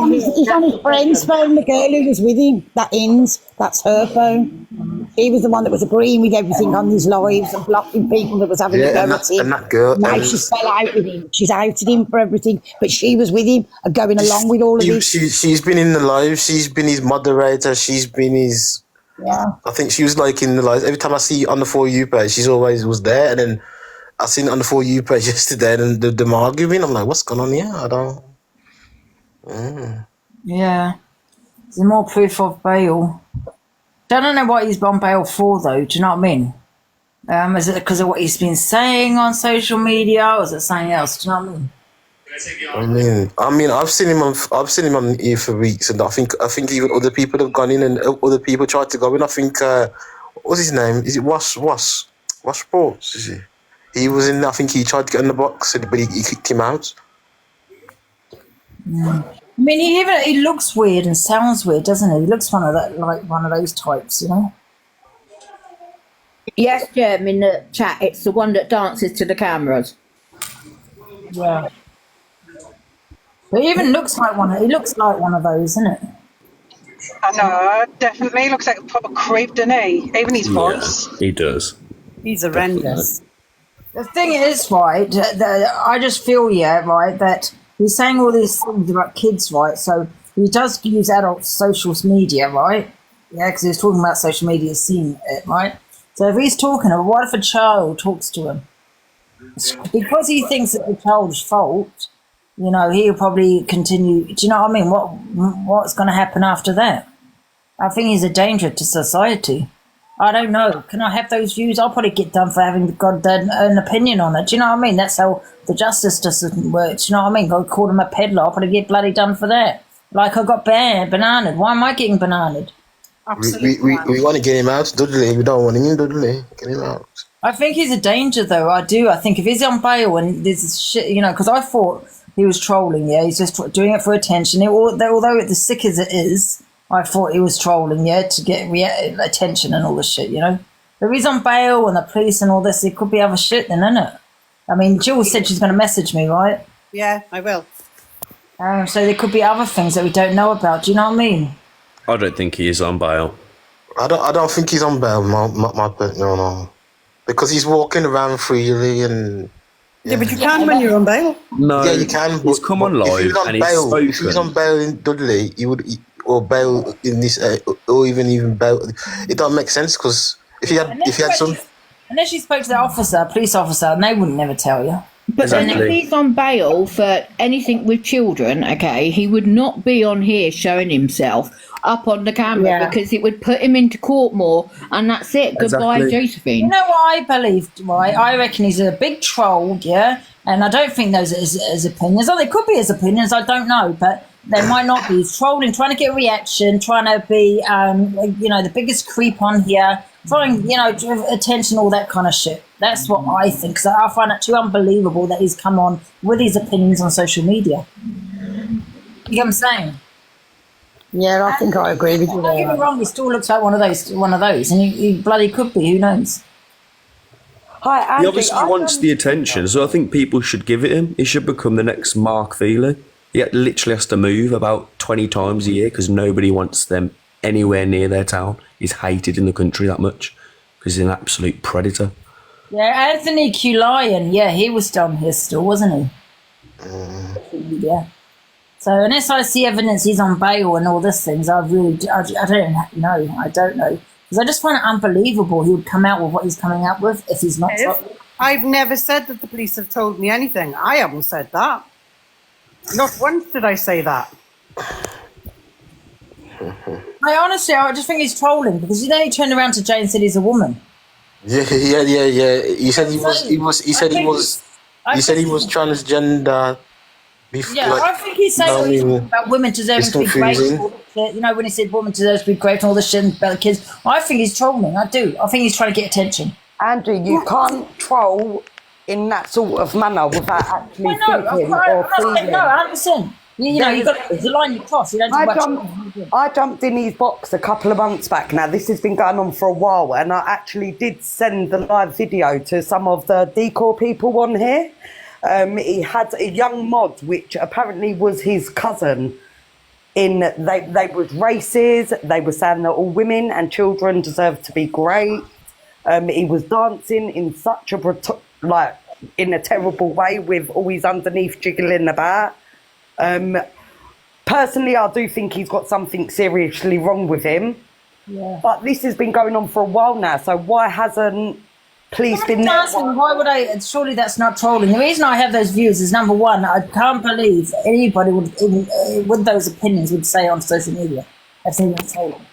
on his friend's phone. The girl who was with him, that's her phone. He was the one that was agreeing with everything on his lives and blocking people that was having a go at him. And that girl. Now she's fell out with him. She's outed him for everything, but she was with him and going along with all of this. She's been in the live. She's been his moderator. She's been his. Yeah. I think she was like in the live. Every time I see on the For You page, she's always was there. And then I seen it on the For You page yesterday, and the arguing. I'm like, what's going on here? I don't. Yeah. There's more proof of bail. Don't know what he's on bail for, though. Do you know what I mean? Is it because of what he's been saying on social media, or is it something else? Do you know what I mean? I mean, I've seen him on here for weeks, and I think even other people have gone in, and other people tried to go in. I think what's his name? Is it Wash Sports? Is he? He was in. I think he tried to get in the box, but he kicked him out. I mean, he looks weird and sounds weird, doesn't he? He looks one of those types, you know. Yes, Jem, in the chat, it's the one that dances to the cameras. Yeah. But he even looks like one. He looks like one of those, isn't it? I know, definitely. He looks like a proper creep, doesn't he? Even his voice. He does. He's horrendous. The thing is, right, I just feel, right, that he's saying all these things about kids, right? So he does use adult social media, right? Yeah, because he's talking about social media, seeing it, right? So if he's talking, what if a child talks to him? Because he thinks it's the child's fault, you know, he'll probably continue. Do you know what I mean? What's going to happen after that? I think he's a danger to society. I don't know. Can I have those views? I'll probably get done for having got an opinion on it. Do you know what I mean? That's how the justice system works. Do you know what I mean? Go call him a peddler. I'll probably get bloody done for that. Like I got bananaed. Why am I getting bananaed? We want to get him out, Dudley. We don't want him in, Dudley. Get him out. I think he's a danger, though. I do. I think if he's on bail and there's shit, because I thought he was trolling. Yeah, he's just doing it for attention. Although it's as sick as it is, I thought he was trolling. Yeah, to get attention and all this shit. If he's on bail and the police and all this, it could be other shit, then, isn't it? I mean, Jill said she's going to message me, right? Yeah, I will. So there could be other things that we don't know about. Do you know what I mean? I don't think he is on bail. I don't think he's on bail, no. Because he's walking around freely and... Yeah, but you can when you're on bail. No, yeah, you can. He's come on live and he's spoken. If he was on bail in Dudley, or bail in this, or even bail. It don't make sense because if he had some... Unless you spoke to the police officer, and they wouldn't never tell you. But then if he's on bail for anything with children, okay, he would not be on here showing himself up on the camera because it would put him into court more, and that's it. Goodbye, Josephine. You know what I believe, right? I reckon he's a big troll, yeah? And I don't think those are his opinions. Oh, they could be his opinions, I don't know, but they might not be. He's trolling, trying to get a reaction, trying to be, the biggest creep on here, trying, attention, all that kind of shit. That's what I think, because I find it too unbelievable that he's come on with his opinions on social media. You get what I'm saying? Yeah, I think I agree with you Don't get me wrong, he still looks like one of those, and he bloody could be, who knows? Hi, Andy. He obviously wants the attention, so I think people should give it him. He should become the next Mark Feely. He literally has to move about 20 times a year because nobody wants them anywhere near their town. He's hated in the country that much because he's an absolute predator. Yeah, Anthony Q. Lyon, he was down here still, wasn't he? Yeah. So unless I see evidence he's on bail and all these things, I don't know. I don't know. Because I just find it unbelievable he would come out with what he's coming out with if he's not. I've never said that the police have told me anything. I haven't said that. Not once did I say that. I just think he's trolling because he turned around to Jay and said he's a woman. Yeah. He said he was transgender. I think he's saying about women deserving to be grateful. When he said women deserve to be grateful and all this shit about the kids, I think he's trolling. I do. I think he's trying to get attention. Andrew, you can't troll in that sort of manner without actually thinking or feeling. No, 100%. You've got the line you cross. You don't I jumped in his box a couple of months back now. This has been going on for a while, and I actually did send the live video to some of the decor people on here. He had a young mod, which apparently was his cousin. They were racist. They were saying that all women and children deserve to be great. He was dancing in such in a terrible way with all his underneath jiggling about. Personally, I do think he's got something seriously wrong with him. Yeah. But this has been going on for a while now, so why hasn't police been there? Why would I? Surely that's not trolling. The reason I have those views is, number one, I can't believe anybody with those opinions would say on social media that's even trolling.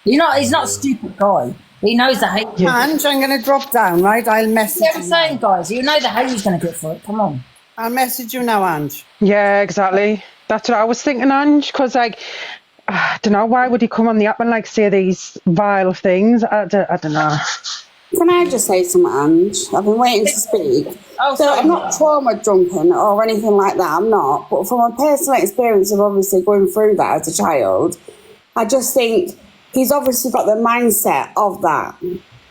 He's not a stupid guy. He knows the hate. Ange, I'm going to drop down, right? I'll message you. I'm saying, guys, you know the hate he's going to get for it. Come on. I'll message you now, Ange. Yeah, exactly. That's what I was thinking, Ange, because, I don't know, why would he come on the app and, say these vile things? I don't know. Can I just say something, Ange? I've been waiting to speak. I'm not trauma drunken or anything like that, I'm not. But from a personal experience of obviously going through that as a child, I just think he's obviously got the mindset of that.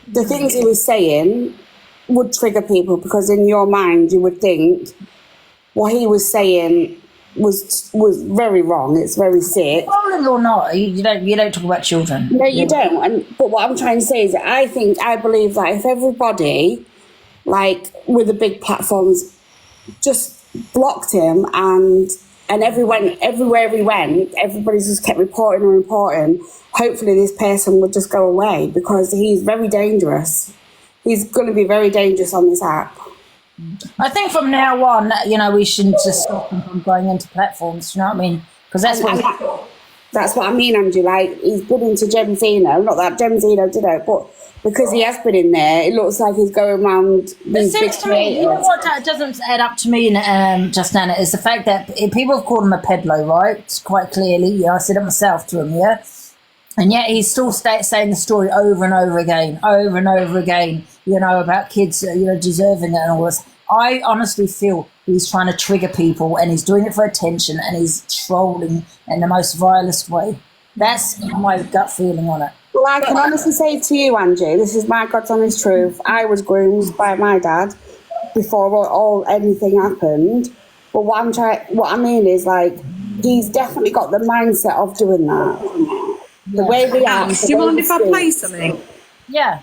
The things he was saying would trigger people because in your mind you would think what he was saying was very wrong. It's very sick. Trolling or not, you don't talk about children. No, you don't. But what I'm trying to say is that I believe that if everybody, with the big platforms, just blocked him and everywhere he went, everybody just kept reporting, hopefully this person would just go away because he's very dangerous. He's going to be very dangerous on this app. I think from now on, we shouldn't just stop him from going into platforms. You know what I mean? Because that's what I mean, Andrew. He's been into Gem Zeno. Not that Gem Zeno did it, but because he has been in there, it looks like he's going around these big creators. You know what doesn't add up to me, just Nana, is the fact that people have called him a peddler, right? Quite clearly. I said it myself to him, yeah? And yet he's still saying the story over and over again, you know, about kids, you know, deserving it and all this. I honestly feel he's trying to trigger people and he's doing it for attention and he's trolling in the most vilest way. That's my gut feeling on it. Well, I can honestly say to you, Angie, this is my God's honest truth. I was groomed by my dad before anything happened. But what I mean is, like, he's definitely got the mindset of doing that. The way we act. Do you mind if I play something? Yeah.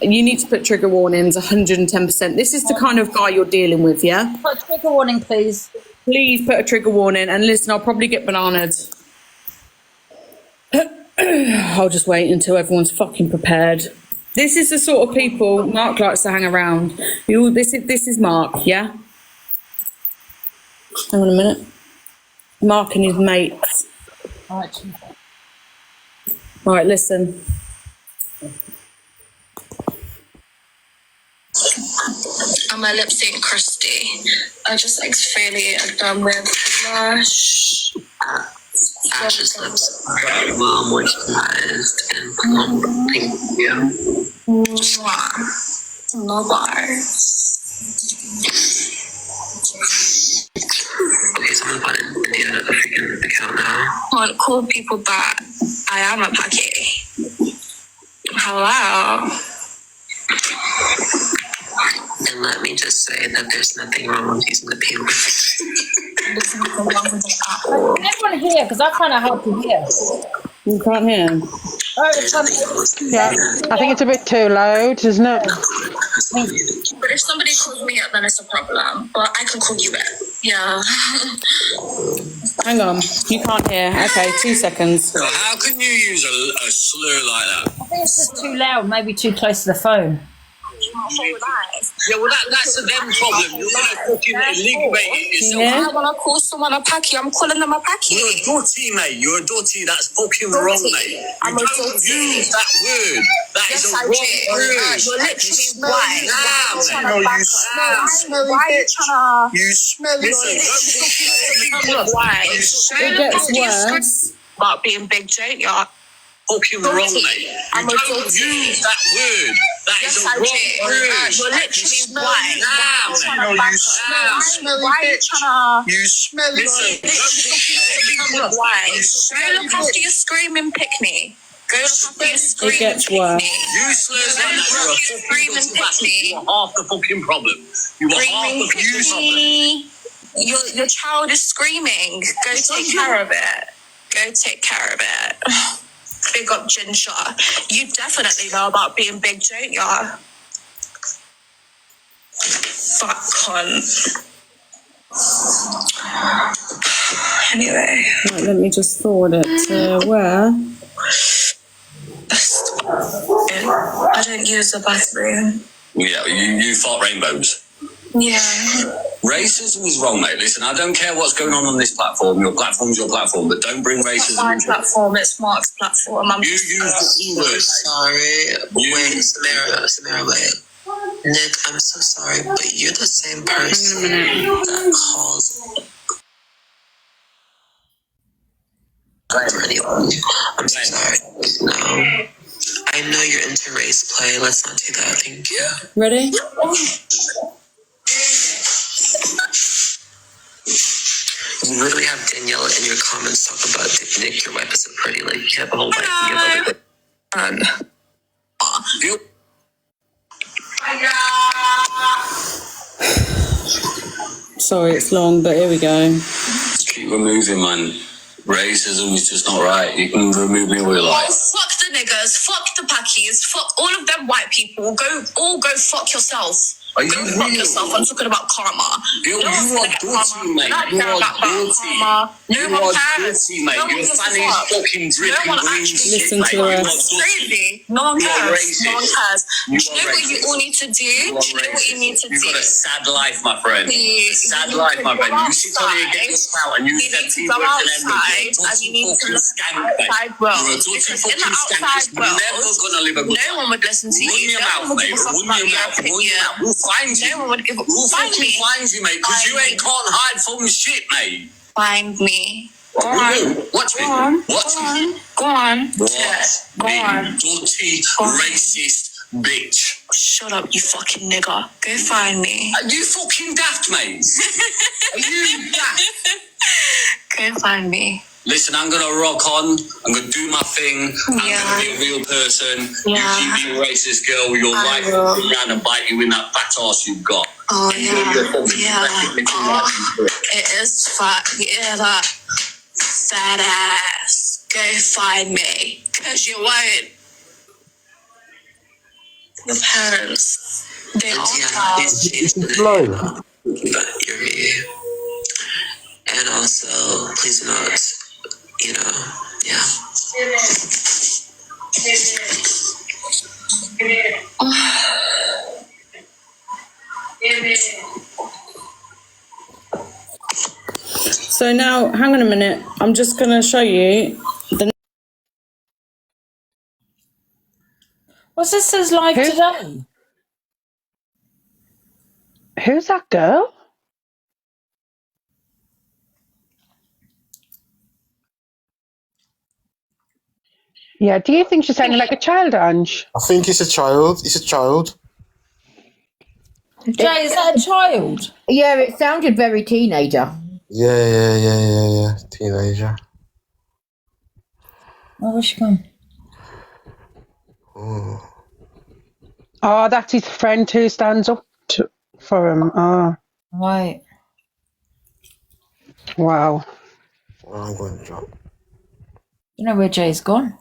You need to put trigger warnings 110%. This is the kind of guy you're dealing with, yeah? Put a trigger warning, please. Please put a trigger warning. And listen, I'll probably get bananaed. I'll just wait until everyone's fucking prepared. This is the sort of people Mark likes to hang around. This is Mark, yeah? Hang on a minute. Mark and his mates. Right, listen. And my lips ain't crusty. I just exfoliated them with blush. Ash's lips are well moisturized and plump. Thank you. No bars. Okay, someone put in the freaking account now. I want to call people that I am a Paki. Hello. And let me just say that there's nothing wrong with using the peel. Everyone hear, because I find it hard to hear. You can't hear him. Yeah, I think it's a bit too loud, isn't it? But if somebody calls me up, then it's a problem. But I can call you it. Yeah. Hang on. You can't hear. Okay, 2 seconds. So how can you use a slur like that? I think it's just too loud, maybe too close to the phone. Yeah, well, that's a them problem. You're gonna fucking alleviate it yourself. Yeah. When I call someone a Paki, I'm calling them a Paki. You're a dirty, mate. You're a dirty. That's fucking wrong, mate. I'm you a don't dirty. use that word. That is a wrong word. You're literally white. No, you smell. Why are you trying to... You smell. Listen, Why? It gets worse. About being big, don't you? Fucking wrong, mate. You don't use that word. That is a wrong word. You're literally white. No, you smell. Why are you trying to... You smell. Listen, Why? Go look after your screaming pickney. Go look after your screaming gets worse. You slurs like that. You're a fucking bastard. You are half the fucking problem. You are half the fucking problem. Your child is screaming. Go take care of it. Go take care of it. Big up Ginger. You definitely know about being big, don't ya? Fuck cunt. Anyway. Right, let me just forward it to where? I don't use the bathroom. Yeah, you fart rainbows. Yeah. Racism is wrong, mate. Listen, I don't care what's going on this platform. Your platform's your platform, but don't bring racism My into it. platform, it's Mark's platform. You use the E-word. Sorry. Wait, Samara, wait. Nick, I'm so sorry, but you're the same person that calls. I'm so sorry. No. I know you're into race play. Let's not do that. Thank you. Ready? You literally have Danielle in your comments talk about Nick, your wife is so pretty. Like, you have a whole wife and you have Sorry, it's long, but here we go. Keep removing, man. Racism is just not right. You can remove me all you like. Oh, fuck the niggas, fuck the Pakis, fuck all of them white people. Go fuck yourself. Are you Go fuck yourself. I'm talking about karma. You are dirty, mate. You are dirty. You are dirty, mate. Your fanny is fucking dripping green shit, Listen mate. to You her. are dirty. Crazy. No one You are cares. racist. No one cares. You Do you are know what you racist. all need to do? Do you know what you need to You've do? got a sad life, my friend. Sad You life, need my to friend. go You sit on here, get your clout, and you You said need to T go words and outside everything. and you need to Fucking look skank, at mate. the outside world. You're a dirty Because in fucking the skank. outside You're never world, gonna live a good no one would listen to Run you. your No mouth, one would mate. give a fuck Run about your your mouth. Run your opinion. mouth. We'll find you. No one would give a We'll find fucking me. find you, mate, because you ain't can't hide from shit, mate. Find me. Go on. Watch me. Watch me. Go on. What? Go on. Dirty, racist bitch. Shut up, you fucking nigger. Go find me. Are you fucking daft, mate? Are you daft? Go find me. Listen, I'm gonna rock on. I'm gonna do my thing. I'm gonna be a real person. Yeah. You keep being a racist girl. Your I wife will. will come around and bite you in that fat ass you've got. Oh, You're yeah. fucking Yeah. pathetic, Oh, bitch. it is fat. Yeah, that fat ass. Go find me. Because you won't. Your parents, they are proud. Low. But you're me. And also, please note, you know, yeah. So now, hang on a minute. I'm just going to show you the. What's this says live today? Who's that girl? Yeah, do you think she's sounding like a child, Ange? I think it's a child. It's a child. Jay, is that a child? Yeah, it sounded very teenager. Yeah. Teenager. Oh, where's she gone? Oh, that's his friend who stands up for him. Oh, Right. wow. Well, I'm going to drop. You know where Jay's gone?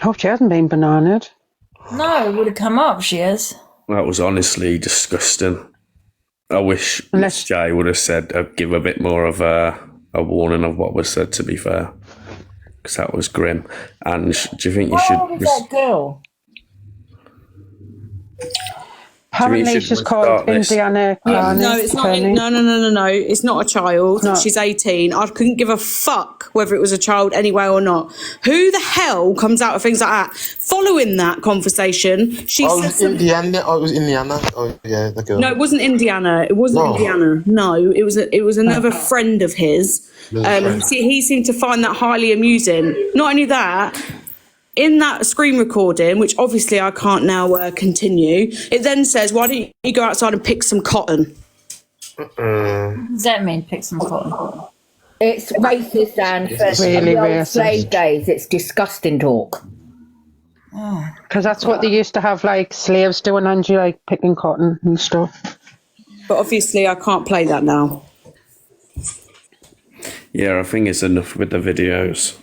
Hope she hasn't been bananaed. No, it would have come up, she is. That was honestly disgusting. I wish Miss J would have said, give a bit more of a warning of what was said, to be fair. Because that was grim. And do you think you should... How old is that girl? Apparently she's called Indiana Carney. No, it's not. No. It's not a child. No. She's 18. I couldn't give a fuck whether it was a child anyway or not. Who the hell comes out of things like that? Following that conversation, she Oh, said it was Indiana. Oh, it was Indiana. Oh, yeah, the girl. No, it wasn't Indiana. It wasn't Indiana. No, it was another friend of his. He seemed to find that highly amusing. Not only that, in that screen recording, which obviously I can't now continue, it then says, "Why don't you go outside and pick some cotton?" What does that mean, pick some cotton? It's racist and really the old racist. slave days. It's disgusting talk. Because that's what they used to have, like, slaves doing, Angie, like picking cotton and stuff. But obviously I can't play that now. Yeah, I think it's enough with the videos.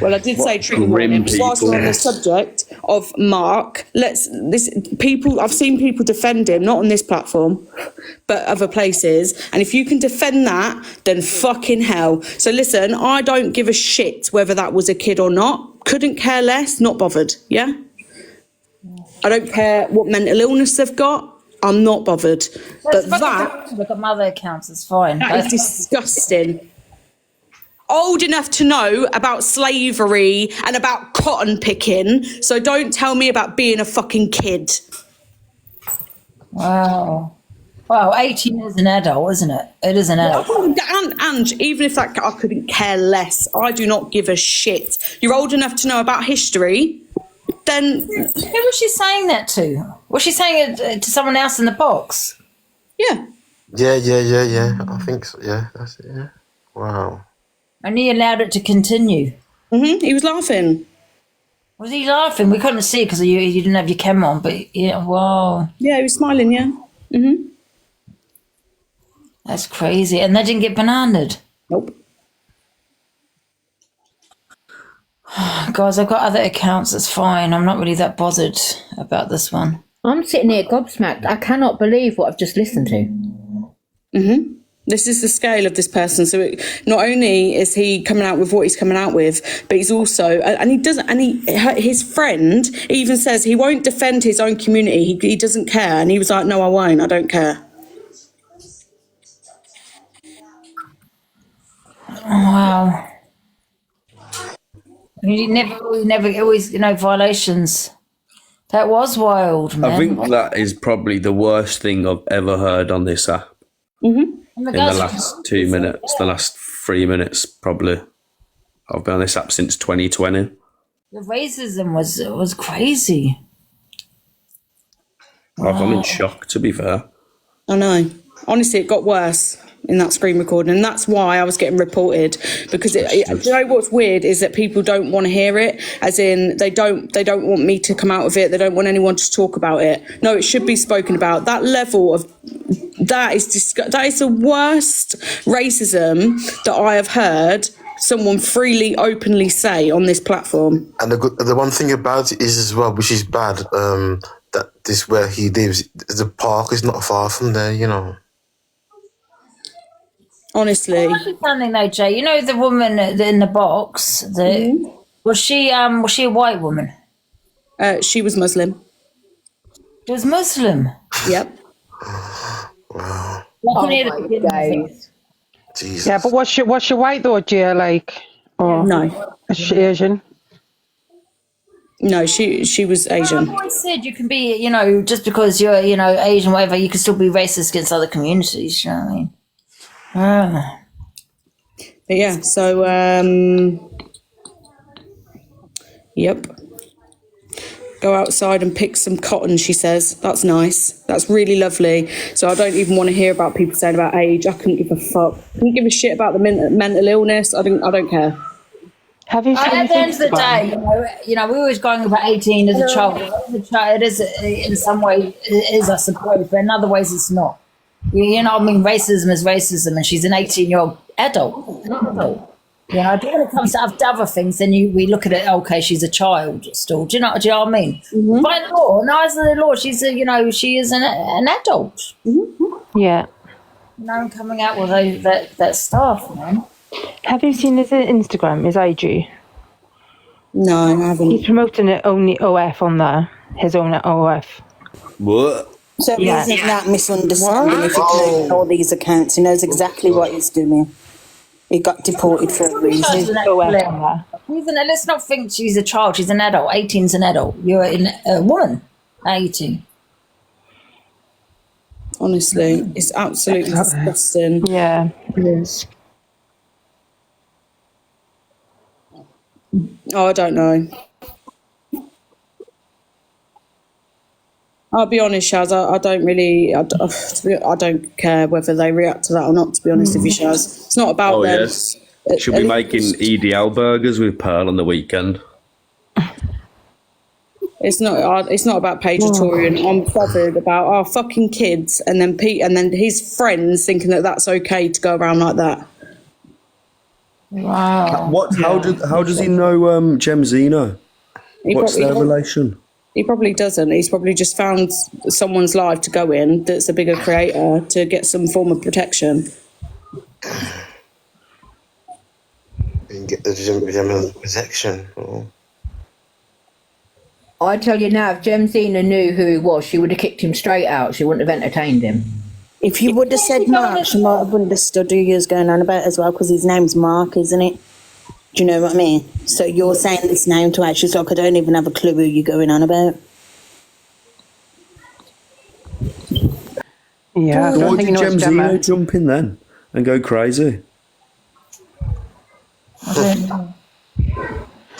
Well, I did say trigger warning. Whilst we're on the subject of Mark, I've seen people defend him, not on this platform, but other places. And if you can defend that, then fucking hell. So listen, I don't give a shit whether that was a kid or not. Couldn't care less, not bothered, yeah? I don't care what mental illness they've got. I'm not bothered. But that... Look at mother accounts, it's fine. That is disgusting. Old enough to know about slavery and about cotton picking, so don't tell me about being a fucking kid. Wow. Well, 18 is an adult, isn't it? It is an adult. And even if that, I couldn't care less. I do not give a shit. You're old enough to know about history, then... Who was she saying that to? Was she saying it to someone else in the box? Yeah. Yeah. I think so. Yeah, that's it. Yeah. Wow. And he allowed it to continue. He was laughing. Was he laughing? We couldn't see because you didn't have your camera on, but yeah, wow. Yeah, he was smiling, yeah. That's crazy. And they didn't get bananaed? Nope. Guys, I've got other accounts, it's fine. I'm not really that bothered about this one. I'm sitting here gobsmacked. I cannot believe what I've just listened to. This is the scale of this person. So not only is he coming out with what he's coming out with, but he's also, his friend even says he won't defend his own community. He doesn't care. And he was like, no, I won't. I don't care. Wow. He never, always, violations. That was wild, man. I think that is probably the worst thing I've ever heard on this app. in the last 2 minutes, the last 3 minutes probably. I've been on this app since 2020. The racism was crazy. I'm in shock, to be fair. I know. Honestly, it got worse in that screen recording, and that's why I was getting reported. Because do you know what's weird is that people don't want to hear it, as in they don't want me to come out of it. They don't want anyone to talk about it. No, it should be spoken about. That level of that is the worst racism that I have heard someone freely, openly say on this platform. And the one thing about it is as well, which is bad, that this where he lives, the park is not far from there, you know. Honestly. Something though, Jay. You know the woman in the box. Was she a white woman? She was Muslim. She was Muslim. Yep. Wow. Jesus. Yeah, but was she white though, Gia? Like, or no, is she Asian? No, she was Asian. I've always said you can be, just because you're, Asian, whatever, you can still be racist against other communities. You know what I mean? But yeah, so yep. Go outside and pick some cotton, she says. That's nice. That's really lovely. So I don't even want to hear about people saying about age. I couldn't give a fuck. I couldn't give a shit about the mental illness. I don't care. Have you at the end of the day, we're always going about 18 as a child. As a child, it is in some way, it is, I suppose, but in other ways, it's not. You know what I mean? Racism is racism, and she's an 18-year-old adult, not adult. When it comes to other things, then we look at it. Okay, she's a child still. Do you know what I mean? Mm-hmm. By law, eyes of the law, she is an adult. Mm-hmm. Yeah. Coming out with that stuff, man. Have you seen his Instagram, his IG? No, I haven't. He's promoting it only OF on there. His own OF. What? So isn't that misunderstanding? If you click all these accounts, he knows exactly what he's doing. He got deported for a reason. Let's not think she's a child. She's an adult. 18's an adult. You're a woman. 18. Honestly, it's absolutely disgusting. Yeah, it is. Oh, I don't know. I'll be honest, Shaz, I don't really, I don't care whether they react to that or not, to be honest with you, Shaz. It's not about them. Yes. She'll be making EDL burgers with Pearl on the weekend. It's not about Paige Torian. I'm bothered about our fucking kids and then Pete and then his friends thinking that that's okay to go around like that. Wow. How does he know Gem Zeno? What's their relation? He probably doesn't. He's probably just found someone's live to go in that's a bigger creator to get some form of protection. And get the gem protection. Oh. I tell you now, if Gem Zena knew who he was, she would have kicked him straight out. She wouldn't have entertained him. If you would have said Mark, she might have understood who you was going on about as well, because his name's Mark, isn't it? Do you know what I mean? So you're saying this name to her, she's like, I don't even have a clue who you're going on about. Yeah. Why did Gem Zeno jump in then and go crazy? I don't know.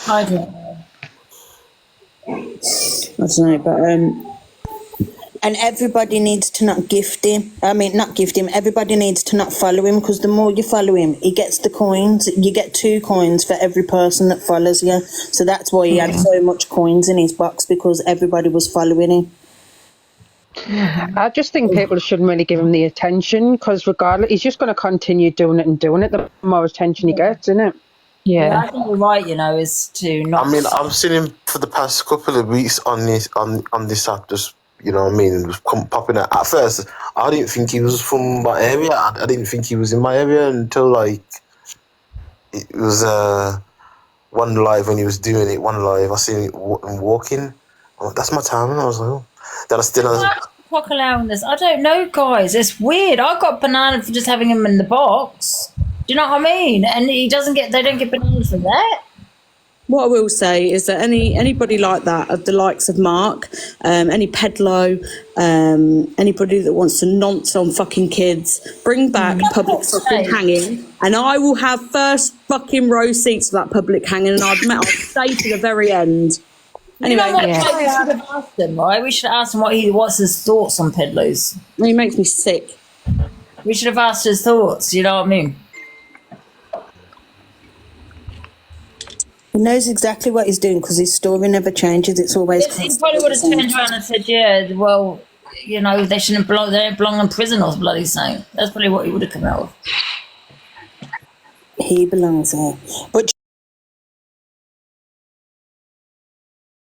I don't know, but and everybody needs to not gift him. Not gift him. Everybody needs to not follow him, because the more you follow him, he gets the coins. You get 2 coins for every person that follows you. So that's why he had so much coins in his box, because everybody was following him. I just think people shouldn't really give him the attention, because regardless, he's just going to continue doing it, the more attention he gets, isn't it? Yeah, I think you're right, is to not... I've seen him for the past couple of weeks on this app, just, you know what I mean, was popping out. At first, I didn't think he was from my area. I didn't think he was in my area until, it was one live when he was doing it, I seen him walking. I'm like, that's my time, and I was like, oh. Then I still... Fuck allowing this. I don't know, guys. It's weird. I got banana for just having him in the box. Do you know what I mean? And they don't get bananas for that. What I will say is that anybody like that, of the likes of Mark, any pedlo, anybody that wants to nonce on fucking kids, bring back public fucking hanging, and I will have first fucking row seats for that public hanging, and I'll stay to the very end. Anyway, you know what, we should have asked him, right? We should ask him what's his thoughts on pedlos. He makes me sick. We should have asked his thoughts, you know what I mean? He knows exactly what he's doing because his story never changes. It's always. He probably would have turned around and said, "Yeah, well, you know, they shouldn't belong. They don't belong in prison or bloody saying." That's probably what he would have come out with. He belongs there, but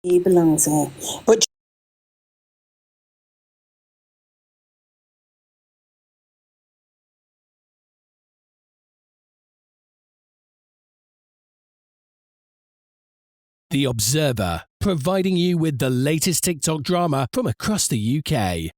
he belongs there, but. The Observer, providing you with the latest TikTok drama from across the UK.